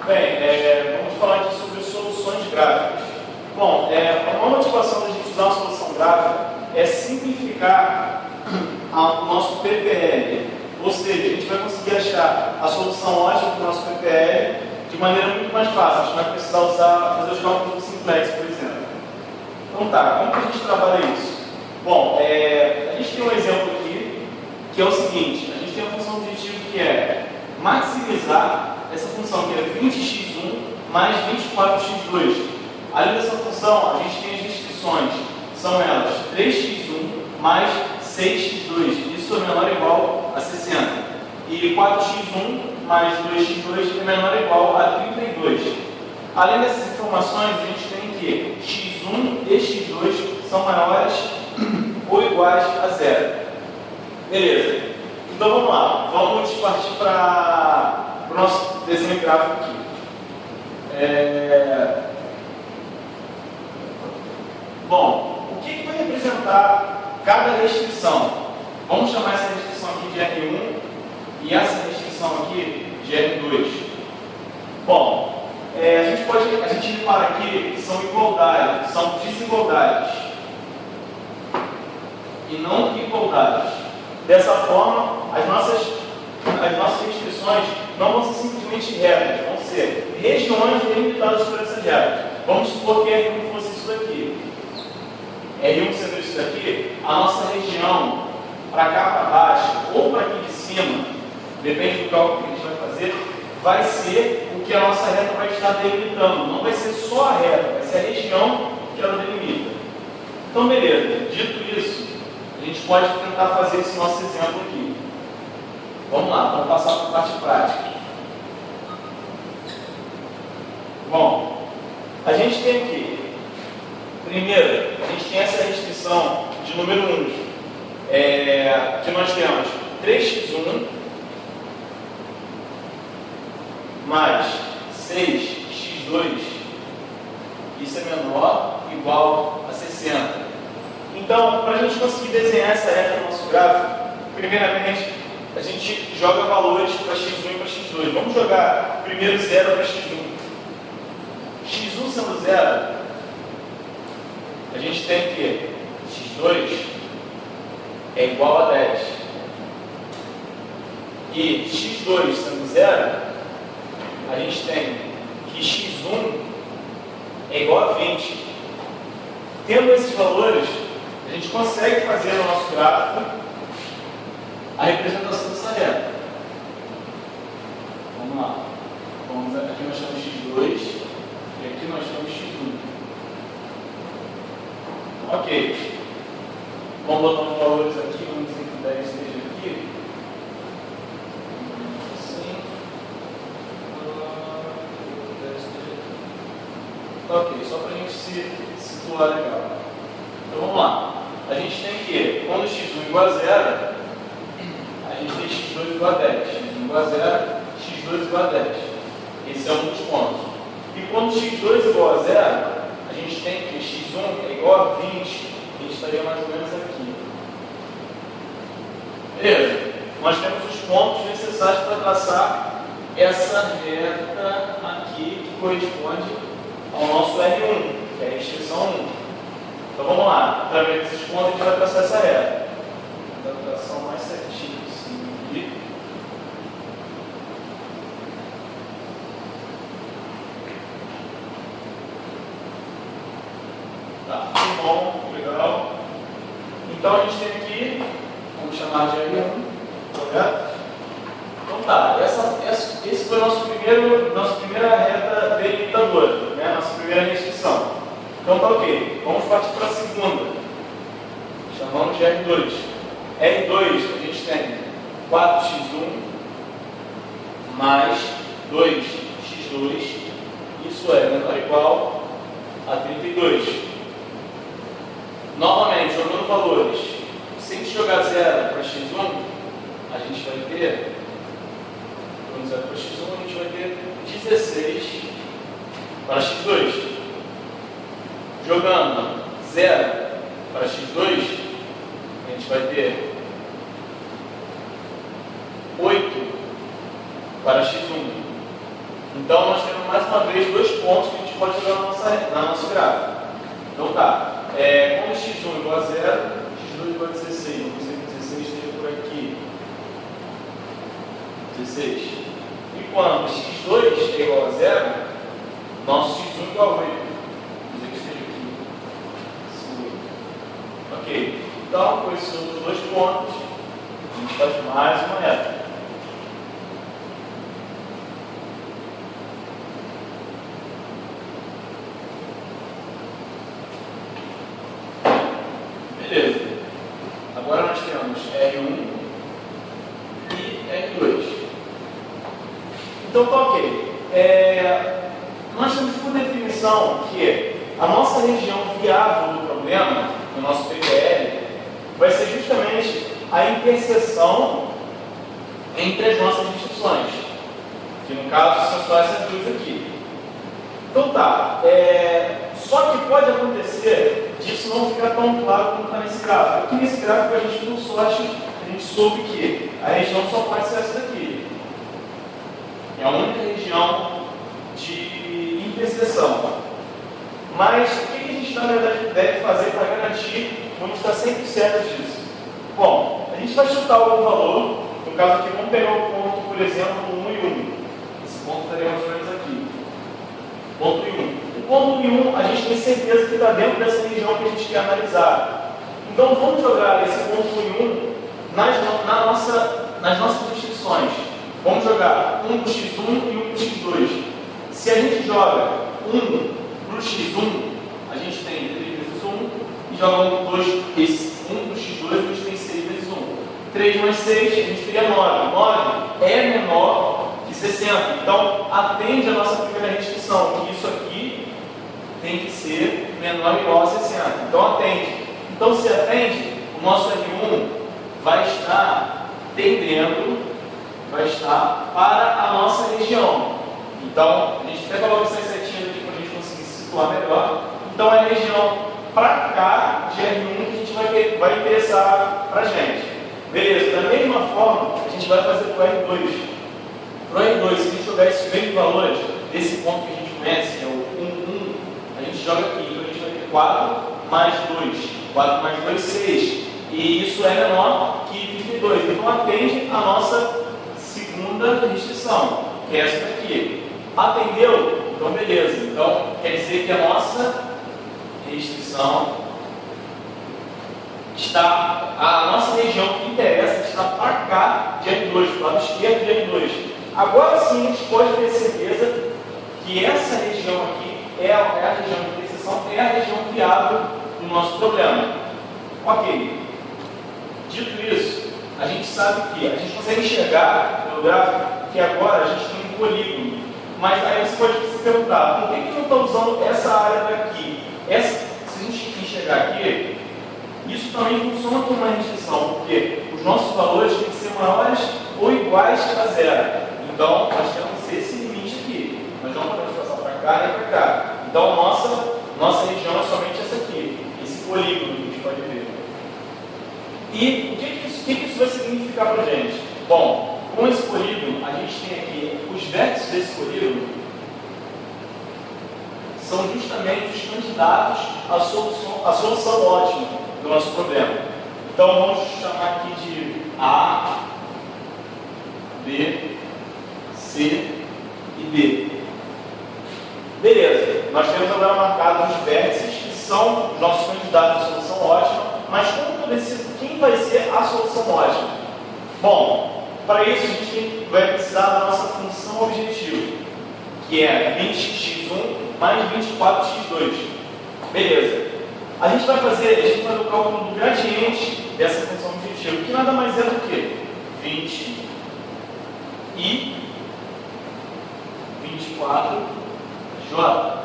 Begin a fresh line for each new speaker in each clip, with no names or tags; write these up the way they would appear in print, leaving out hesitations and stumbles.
Bem, vamos falar aqui sobre soluções gráficas. Bom, uma motivação da gente usar uma solução gráfica é simplificar o nosso PPL. Ou seja, a gente vai conseguir achar a solução lógica do nosso PPL de maneira muito mais fácil. A gente vai precisar fazer os cálculos do simplex, por exemplo. Então tá, como que a gente trabalha isso? Bom, a gente tem um exemplo aqui, que é o seguinte: a gente tem uma função objetiva que é maximizar essa função, que é 20x1 mais 24x2. Além dessa função, a gente tem as restrições, são elas 3x1 mais 6x2, isso é menor ou igual a 60. E 4x1 mais 2x2 é menor ou igual a 32. Além dessas informações, a gente tem que x1 e x2 são maiores ou iguais a zero. Beleza. Então vamos lá, vamos partir para o nosso desenho gráfico aqui. Bom, o que vai representar cada restrição? Vamos chamar essa restrição aqui de R1 e essa restrição aqui de R2. Bom, a gente repara aqui que são igualdades, são desigualdades e não igualdades. Dessa forma, as nossas restrições não vão ser simplesmente retas, vão ser regiões delimitadas por essas retas. Vamos supor que R1 fosse isso daqui. R1 sendo isso daqui, a nossa região para cá para baixo ou para aqui de cima, depende do cálculo que a gente vai fazer, vai ser o que a nossa reta vai estar delimitando. Não vai ser só a reta, vai ser a região que ela delimita. Então, beleza. Dito isso, a gente pode tentar fazer esse nosso exemplo aqui. Vamos lá, vamos passar para a parte prática. Bom, a gente tem aqui, primeiro, a gente tem essa restrição de número 1, que nós temos 3x1 mais 6x2, isso é menor ou igual a 60. Então, para a gente conseguir desenhar essa reta no nosso gráfico, primeiramente, a gente joga valores para x1 e para x2. Vamos jogar primeiro 0 para x1. x1 sendo 0, a gente tem que x2 é igual a 10. E x2 sendo 0, a gente tem que x1 é igual a 20. Tendo esses valores, a gente consegue fazer no nosso gráfico a representação dessa reta. Vamos lá. Aqui nós temos x2 e aqui nós temos x1. Ok. Vamos botar uns valores aqui, vamos dizer que 10 esteja aqui. Assim. 10 esteja aqui. Ok, só para a gente se situar legal. Então vamos lá. A gente tem que, quando x1 igual a 0, a gente tem x2 igual a 10. x1 igual a 0, x2 igual a 10. Esse é um dos pontos. E quando x2 igual a 0, a gente tem que x1 é igual a 20. A gente estaria mais ou menos aqui. Beleza? Nós temos os pontos necessários para traçar essa reta aqui que corresponde ao nosso R1, que é a restrição 1. Então vamos lá, através desses pontos a gente vai traçar essa reta. Vou dar a tração mais certinho assim aqui. Tá, muito bom, legal. Então a gente tem aqui, vamos chamar de R1, correto? Então tá, esse foi nossa primeira reta delimitadora, né? Nossa primeira restrição. Então tá ok, vamos partir para a segunda, chamamos de R2. R2 a gente tem 4x1 mais 2x2, isso é menor ou igual a 32. Novamente, jogando valores, se a gente jogar 0 para x1, a gente vai ter, jogando 0 para x1, a gente vai ter 16 para x2. Jogando 0 para x2, a gente vai ter 8 para x1. Então, nós temos mais uma vez dois pontos que a gente pode jogar na nossa gráfica. Então, tá. Quando x1 é igual a 0, x2 é igual a 16. Vamos dizer que 16 esteja por aqui. 16. E quando x2 é igual a 0, nosso x1 é igual a 8. Vamos dizer que esteja aqui. 8. Ok. Então, com esses outros dois pontos, a gente faz mais uma reta. Beleza. Agora nós temos R1 e R2. Então, tá ok. Nós temos por definição que a nossa região viável do problema, no nosso PPL, vai ser justamente a interseção entre as nossas restrições, que no caso são só essas duas aqui. Então tá, só que pode acontecer disso não ficar tão claro como está nesse gráfico. Aqui nesse gráfico a gente, por sorte, a gente soube que a região só pode ser essa daqui. É a única região de interseção. Mas o que a gente na verdade deve fazer para garantir, vamos estar sempre certos disso? Bom, a gente vai chutar algum valor, no caso aqui vamos pegar o ponto, por exemplo, 1 e 1. Esse ponto estaria mais ou menos aqui. Ponto e 1. O ponto e 1 a gente tem certeza que está dentro dessa região que a gente quer analisar. Então vamos jogar esse ponto e 1 nas nossas restrições. Vamos jogar 1 para o x1 e 1 para o x2. Se a gente joga 1 para o x1, a gente tem 3 vezes 1, e joga 1 para o x2, a gente tem 6 vezes 1. 3 mais 6, a gente teria 9. 9 é menor que 60. Então, atende a nossa primeira restrição, que isso aqui tem que ser menor ou igual a 60. Então, atende. Então, se atende, o nosso R1 vai estar tendendo, vai estar para a nossa região. Então, a gente até coloca essas setinhas aqui para a gente conseguir se situar melhor. Então, é a região para cá de R1 que a gente vai interessar para a gente. Beleza, da mesma forma, a gente vai fazer para o R2. Para o R2, se a gente jogar esses mesmos valores, desse ponto que a gente conhece, que é o 1, 1, a gente joga aqui. Então, a gente vai ter 4 mais 2. 4 mais 2, 6. E isso é menor que 32. Então, atende a nossa segunda restrição, que é essa daqui. Atendeu? Então, beleza. Então, quer dizer que a nossa restrição está, a nossa região que interessa está para cá de R2, para o lado esquerdo de R2. Agora sim, a gente pode ter certeza que essa região aqui é a região de interseção, é a região viável do nosso problema. Ok. Dito isso, a gente sabe que a gente consegue enxergar pelo gráfico que agora a gente tem um polígono. Mas aí você pode se perguntar, por que eu não estou usando essa área daqui? Se a gente enxergar aqui, isso também funciona como uma restrição, porque os nossos valores têm que ser maiores ou iguais a 0. Então, nós temos esse limite aqui. Nós não podemos passar para cá nem para cá. Então, nossa região é somente essa aqui, esse polígono que a gente pode ver. E o que isso vai significar para a gente? Bom, com esse polígono, a gente tem aqui os vértices desse polígono são justamente os candidatos à solução ótima do nosso problema. Então, vamos chamar aqui de A, B, C e D. Beleza, nós temos agora marcados os vértices que são os nossos candidatos à solução ótima, mas como eu decido quem vai ser a solução ótima? Bom, para isso a gente vai precisar da nossa função objetivo, que é 20x1 mais 24x2. Beleza. A gente vai fazer o cálculo do gradiente dessa função objetiva, que nada mais é do que 20 e 24j.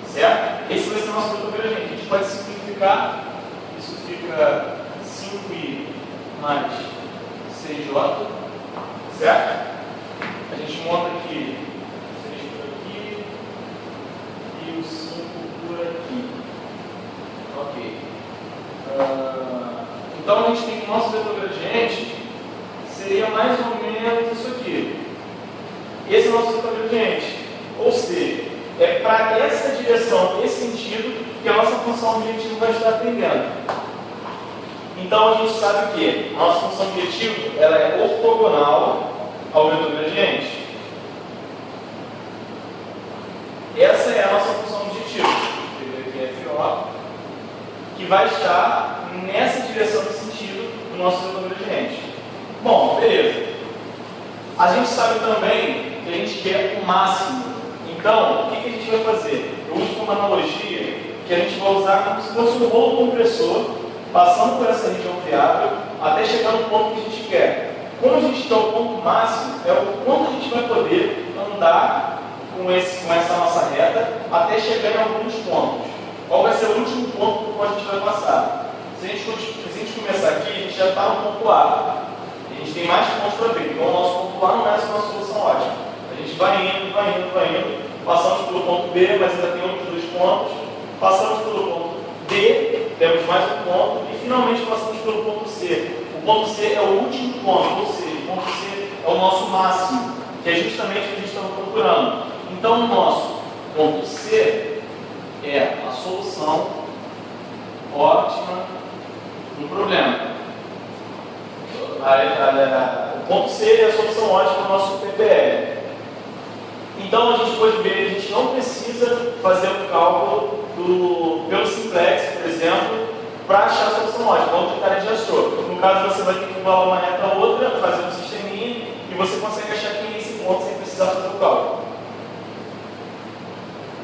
Certo? Esse vai ser o nosso vetor gradiente. A gente pode simplificar. Isso fica 5i mais 6j. Certo? A gente monta aqui 6 por aqui e o 5 por aqui. Ok. Então a gente tem que o nosso vetor gradiente seria mais ou menos isso aqui. Esse é o nosso vetor gradiente. gradiente. Ou seja, é para essa direção, esse sentido, que a nossa função objetiva vai estar atendendo. Então a gente sabe que a nossa função objetiva ela é ortogonal ao vetor gradiente. Essa é a nossa função objetiva. Aqui FO, que vai estar nessa direção de sentido do nosso vetor gradiente. Bom, beleza. A gente sabe também que a gente quer o máximo. Então, o que a gente vai fazer? Eu uso uma analogia que a gente vai usar como se fosse um rolo compressor, passando por essa região viável, até chegar no ponto que a gente quer. Como a gente quer o ponto máximo, é o quanto a gente vai poder andar com essa nossa reta, até chegar em alguns pontos. Qual vai ser o último ponto por qual a gente vai passar? Se a gente começar aqui, a gente já está no ponto A. A gente tem mais pontos para ver. Então, o nosso ponto A não é só uma solução ótima. A gente vai indo. Passamos pelo ponto B, mas ainda tem outros 2 pontos. Passamos pelo ponto D, temos mais um ponto. E, finalmente, passamos pelo ponto C. O ponto C é o último ponto, ou seja, o ponto C é o nosso máximo, que é justamente o que a gente estava procurando. Então, o nosso ponto C é a solução ótima do problema. O ponto C é a solução ótima do nosso PPL. Então, a gente pode ver, a gente não precisa fazer o cálculo pelo simplex, por exemplo, para achar a solução ótima. Vamos tentar, a gente achou. No caso, você vai ter que igualar uma reta